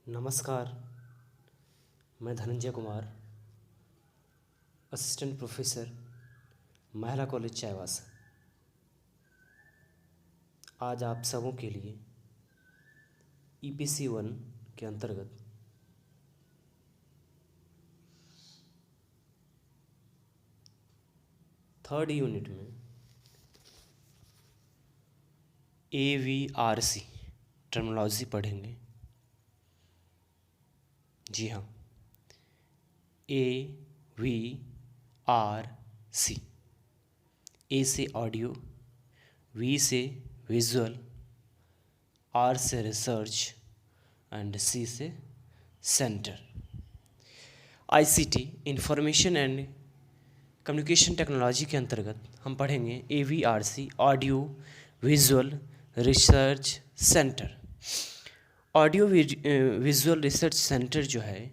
नमस्कार, मैं Dhananjay Kumar, assistant professor, महिला कॉलेज चाईबासा। आज आप सबों के लिए EPC 1 के अंतर्गत थर्ड यूनिट में AVRC टर्मिनोलॉजी पढ़ेंगे। जी हाँ, AVRC। A से ऑडियो, V से विजुअल, R से रिसर्च एंड C से centre. ICT information and communication technology के अंतर्गत हम पढ़ेंगे AVRC audio visual research centre. Audio visual research centre जो है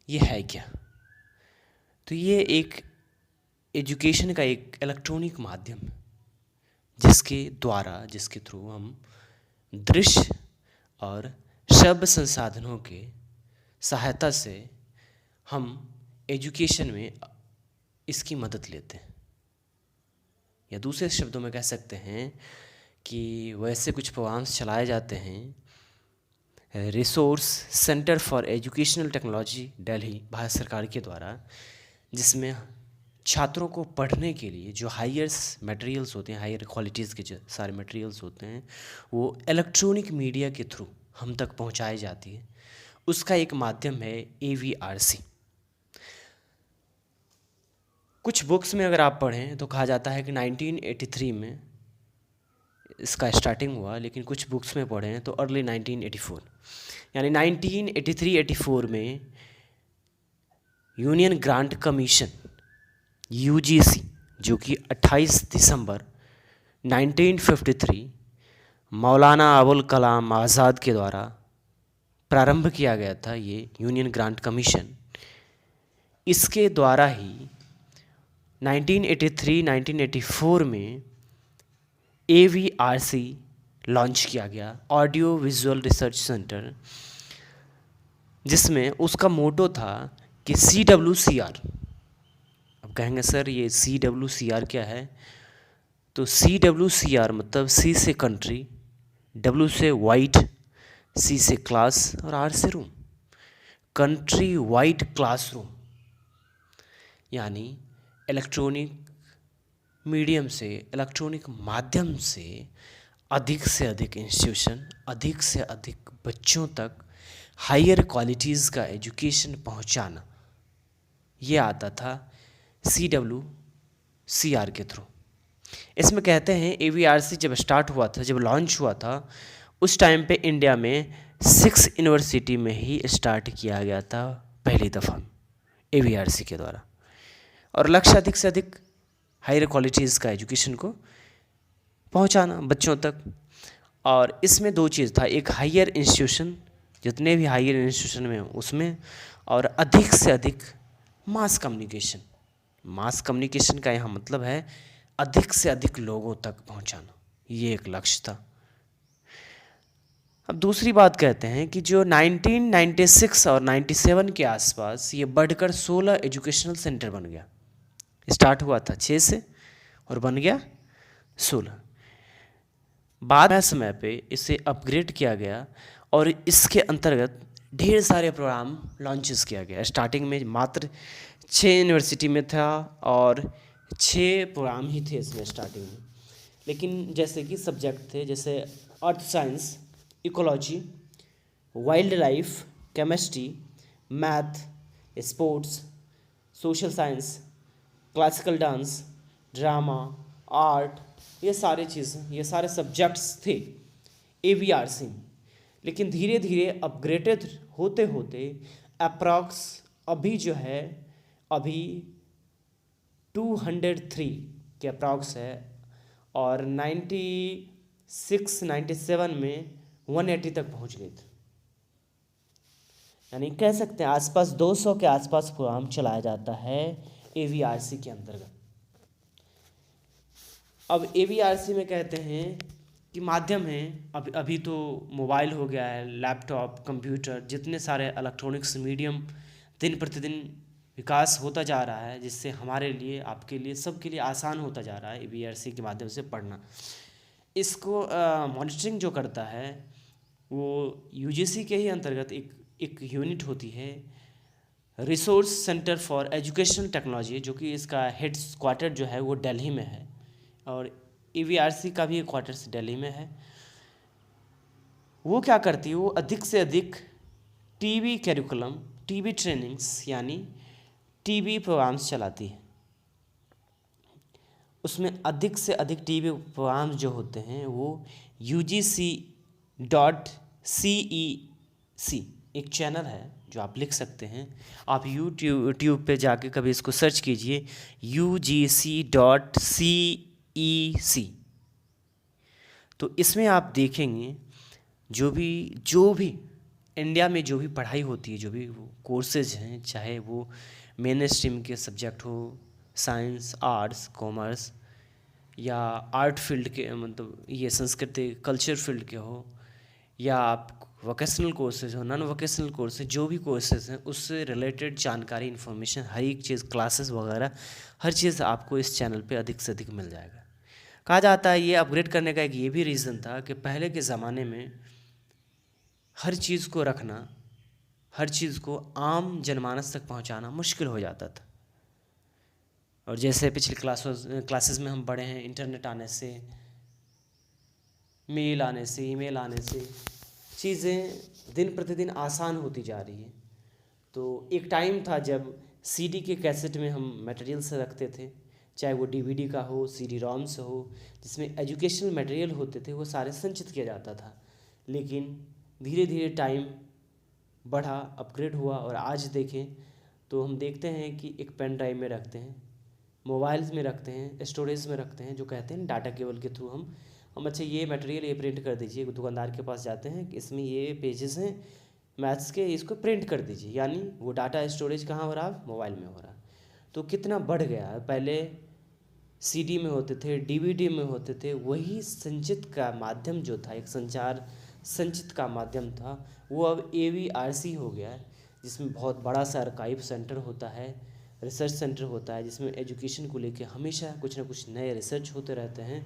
ये है क्या? तो ये एक एजुकेशन का एक इलेक्ट्रॉनिक माध्यम है जिसके थ्रू हम दृश्य और शब्द संसाधनों के सहायता से हम एजुकेशन में इसकी मदद लेते हैं, या दूसरे शब्दों में कह सकते हैं कि वैसे कुछ प्रोग्राम्स चलाए जाते हैं resource centre for educational technology Delhi Bharat सरकार के द्वारा, जिसमें छात्रों को पढ़ने के लिए जो हायर मटेरियल्स होते हैं, हायर क्वालिटीज़ के जो सारे मटेरियल्स होते हैं वो इलेक्ट्रॉनिक मीडिया के थ्रू हम तक पहुंचाई जाती है। उसका एक माध्यम है AVRC। कुछ बुक्स में अगर आप पढ़ें तो कहा जाता है कि 1983 में इसका स्टार्टिंग हुआ, लेकिन कुछ बुक्स में पढ़ें तो अर्ली 1984 यानी 1983-84 में यूनियन ग्रांट कमीशन UGC, जो कि 28 दिसंबर 1953 मौलाना अबुल कलाम आज़ाद के द्वारा प्रारंभ किया गया था। ये यूनियन ग्रांट कमीशन, इसके द्वारा ही 1983-1984 में AVRC लॉन्च किया गया, ऑडियो विजुअल रिसर्च सेंटर, जिसमें उसका मोटो था कि CWCR। अब कहेंगे सर ये CWCR क्या है? तो CWCR मतलब C से कंट्री, W से वाइड, C से क्लास और R से रूम। कंट्री वाइड क्लासरूम यानी इलेक्ट्रॉनिक मीडियम से, इलेक्ट्रॉनिक माध्यम से अधिक इंस्टीट्यूशन, अधिक से अधिक बच्चों तक हायर क्वालिटीज़ का एजुकेशन पहुंचाना, ये आता था CWCR के थ्रू। इसमें कहते हैं AVRC जब स्टार्ट हुआ था, जब लॉन्च हुआ था, उस टाइम पे इंडिया में 6 यूनिवर्सिटी में ही स्टार्ट किया गया था पहली दफ़ा AVRC के द्वारा, और लक्ष्य अधिक से अधिक हायर क्वालिटीज़ का एजुकेशन को पहुंचाना बच्चों तक। और इसमें दो चीज़ था, एक हायर इंस्टीट्यूशन, जितने भी हायर इंस्टीट्यूशन में उसमें, और अधिक से अधिक मास कम्युनिकेशन। मास कम्युनिकेशन का यहाँ मतलब है अधिक से अधिक लोगों तक पहुंचाना, ये एक लक्ष्य था। अब दूसरी बात कहते हैं कि जो 1996 और 97 के आसपास ये बढ़कर 16 एजुकेशनल सेंटर बन गया। स्टार्ट हुआ था 6 से और बन गया 16। बाद में समय पे इसे अपग्रेड किया गया और इसके अंतर्गत ढेर सारे प्रोग्राम लॉन्चेस किया गया। स्टार्टिंग में मात्र 6 यूनिवर्सिटी में था और 6 प्रोग्राम ही थे इसमें स्टार्टिंग में, लेकिन जैसे कि सब्जेक्ट थे जैसे earth science, ecology, wild life, chemistry, math, sports, social science, classical dance, drama, art, ये सारे चीज़ें, ये सारे सब्जेक्ट्स थे AVRC में। लेकिन धीरे धीरे अपग्रेडेड होते होते अप्रॉक्स अभी जो है अभी 203 के अप्रॉक्स है, और 96-97 में 180 तक पहुंच गए थे। यानी कह सकते हैं आसपास 200 के आसपास प्रोग्राम चलाया जाता है AVRC के अंतर्गत। अब AVRC में कहते हैं कि माध्यम हैं। अभी तो मोबाइल हो गया है, लैपटॉप, कंप्यूटर, जितने सारे इलेक्ट्रॉनिक्स मीडियम दिन प्रतिदिन विकास होता जा रहा है, जिससे हमारे लिए, आपके लिए, सबके लिए आसान होता जा रहा है EBRC के माध्यम से पढ़ना। इसको मॉनिटरिंग जो करता है वो UGC के ही अंतर्गत एक यूनिट होती है, resource centre for educational technology, जो कि इसका हेड क्वार्टर जो है वो दिल्ली में है, और EBRC का भी क्वार्टर्स दिल्ली में है। वो क्या करती है, वो अधिक से अधिक टीबी कैरिकुलम, टीबी ट्रेनिंग्स यानी टीबी प्रोग्राम्स चलाती है। उसमें अधिक से अधिक टीबी प्रोग्राम्स जो होते हैं वो UGC.CEC एक चैनल है जो आप लिख सकते हैं। आप यूट्यूब पे जाके कभी इसको सर्च कीजिए, UGC.CEC। तो इसमें आप देखेंगे जो भी इंडिया में जो भी पढ़ाई होती है, जो भी कोर्सेज हैं, चाहे वो मेन स्ट्रीम के सब्जेक्ट हो, साइंस, आर्ट्स, कॉमर्स, या आर्ट फील्ड के, मतलब ये संस्कृति कल्चर फील्ड के हो, या आप वोकेशनल कोर्सेज हो, नॉन वोकेशनल कोर्सेज, जो भी कोर्सेज हैं उससे रिलेटेड जानकारी, इन्फॉर्मेशन, हर एक चीज़, क्लासेस वगैरह, हर चीज़ आपको इस चैनल पे अधिक से अधिक मिल जाएगा। कहा जाता है ये अपग्रेड करने का एक ये भी रीज़न था कि पहले के ज़माने में हर चीज़ को रखना, हर चीज़ को आम जनमानस तक पहुंचाना मुश्किल हो जाता था। और जैसे पिछले क्लासेस में हम पढ़े हैं, इंटरनेट आने से, मेल आने से, ईमेल आने से चीज़ें दिन प्रतिदिन आसान होती जा रही हैं। तो एक टाइम था जब CD के कैसेट में हम मटेरियल्स रखते थे, चाहे वो DVD का हो, CD-ROMs हो, जिसमें एजुकेशनल मटेरियल होते थे, वो सारे संचित किया जाता था। लेकिन धीरे धीरे टाइम बढ़ा, अपग्रेड हुआ, और आज देखें तो हम देखते हैं कि एक पेन ड्राइव में रखते हैं, मोबाइल्स में रखते हैं, स्टोरेज में रखते हैं, जो कहते हैं डाटा केबल के थ्रू हम अच्छा ये मटेरियल ये प्रिंट कर दीजिए, दुकानदार के पास जाते हैं कि इसमें ये पेजेस हैं मैथ्स के, इसको प्रिंट कर दीजिए, यानी वो डाटा स्टोरेज कहाँ हो रहा, मोबाइल में हो रहा। तो कितना बढ़ गया है। पहले CD में होते थे, DVD में होते थे, वही संचित का माध्यम जो था, एक संचार संचित का माध्यम था, वो अब EBRC हो गया है, जिसमें बहुत बड़ा सा आर्काइव सेंटर होता है, रिसर्च सेंटर होता है, जिसमें एजुकेशन को लेके हमेशा कुछ ना कुछ नए रिसर्च होते रहते हैं।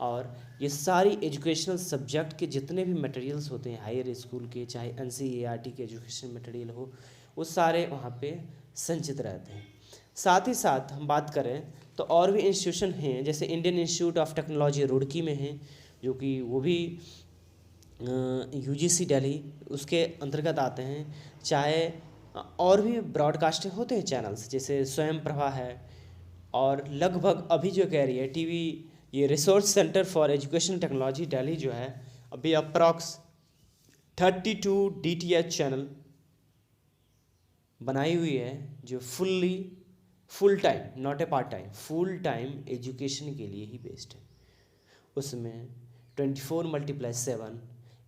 और ये सारी एजुकेशनल सब्जेक्ट के जितने भी मटेरियल्स होते हैं हायर स्कूल के, चाहे NCERT के एजुकेशन मटेरियल हो, वो सारे वहाँ पे संचित रहते हैं। साथ ही साथ हम बात करें तो और भी इंस्टीट्यूशन हैं, जैसे Indian institute of technology Roorkee में हैं, जो कि वो भी UGC दिल्ली उसके अंतर्गत आते हैं। चाहे और भी ब्रॉडकास्टिंग होते हैं चैनल्स, जैसे स्वयं प्रभा है, और लगभग अभी जो कह रही है TV, ये resource centre for education technology Delhi जो है, अभी अप्रॉक्स 32 DTH चैनल बनाई हुई है, जो full time, not a part time, full time education के लिए ही बेस्ड है। उसमें 24x7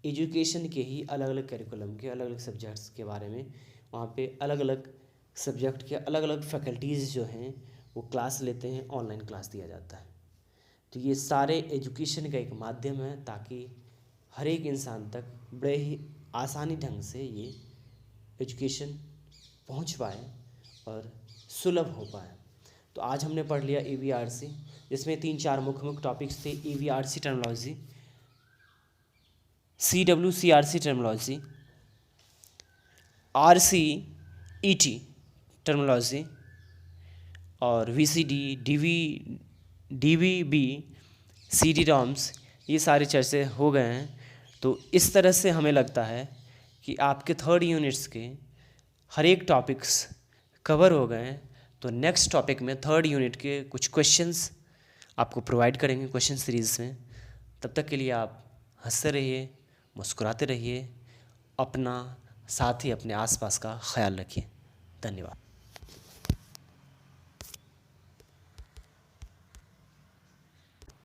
एजुकेशन के ही अलग अलग करिकुलम के अलग अलग सब्जेक्ट्स के बारे में, वहाँ पे अलग अलग सब्जेक्ट के अलग अलग फैकल्टीज़ जो हैं वो क्लास लेते हैं, ऑनलाइन क्लास दिया जाता है। तो ये सारे एजुकेशन का एक माध्यम है, ताकि हर एक इंसान तक बड़े ही आसानी ढंग से ये एजुकेशन पहुंच पाए और सुलभ हो पाए। तो आज हमने पढ़ लिया EBRC, जिसमें 3-4 मुख्य टॉपिक्स थे। EBRC terminology, CWCRC terminology, RCET terminology, और VCD, DVB, CD-ROMs, ये सारे चर्चे हो गए हैं। तो इस तरह से हमें लगता है कि आपके 3rd यूनिट्स के हर एक टॉपिक्स कवर हो गए हैं। तो नेक्स्ट टॉपिक में 3rd यूनिट के कुछ क्वेश्चंस आपको प्रोवाइड करेंगे क्वेश्चन सीरीज़ में। तब तक के लिए आप हंसते रहिए, मुस्कुराते रहिए, अपना साथ ही अपने आसपास का ख्याल रखिए। धन्यवाद।